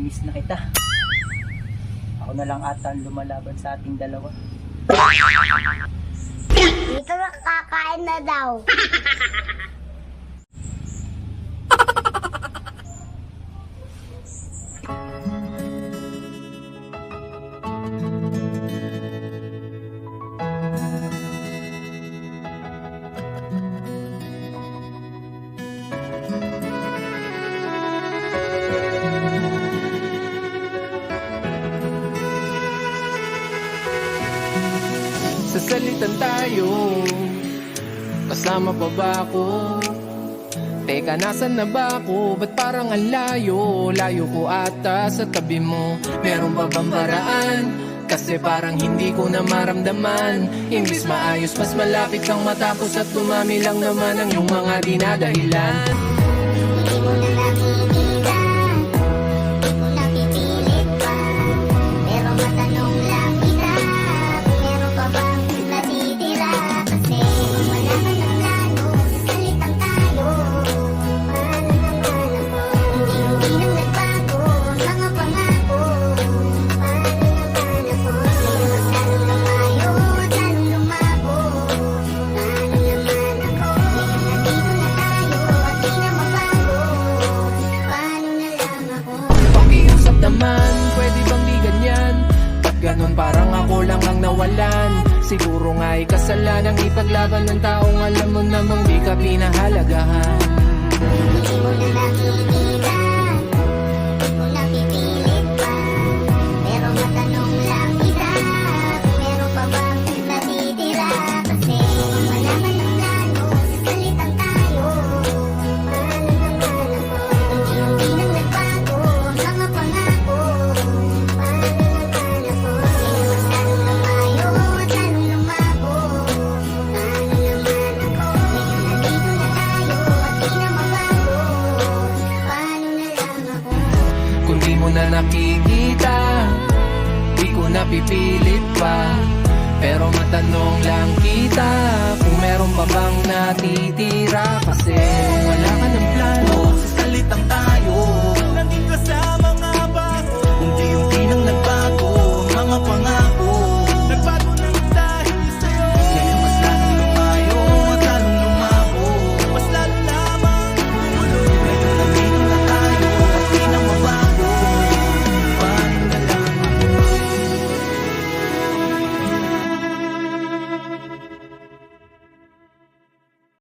miss na kita. Ako na lang ata ang lumalaban sa ating dalawa. Dito na kakain na daw. Sasalitan tayo, kasama pa ba ako? Teka, nasan na ba ako? Ba't parang ang layo? Layo ko ata sa tabi mo. Meron pa bang paraan? Kasi parang hindi ko na maramdaman. Imbis maayos, mas malapit kang matapos at dumami lang naman ang iyong mga dinadahilan. Hindi mo na nakikita, hindi mo napipilit pa. Pero matanong lang kita, kung meron pa bang natitira. Kasi kung wala ka ng plano, sasalitan tayo. Paano naman ako? Hindi nang nagbago ang mga pangako. Paano naman ako? Ngayon mas lalong lumayo at lalong lumabo. Paano naman ako? Ngayon nandito na tayo at di na mabago. Paano na lang ako? Pakiusap naman, pwede bang di ganyan? Ba't ganun parang ako lang ang nawalan? Siguro nga'y kasalanang ipaglaban ng taong alam mo namang di ka pinahalagahan. Hindi mo na nakikita, hindi mo napipilit pa. Pero matanong lang kita, kung meron pa bang natitira. Kasi kung wala man ang plano, sasalitan tayo. Paano naman ako? Hindi nang nagbago ang mga pangako. Paano naman ako? Ngayon mas lalong lumayo at lalong lumabo. Paano naman ako? Ngayon nandito na tayo at di na mabago. Paano na lang ako? Kung di mo na nakikita, di ko napipilit pa. Pero matanong lang kita, kung meron pa bang natitira.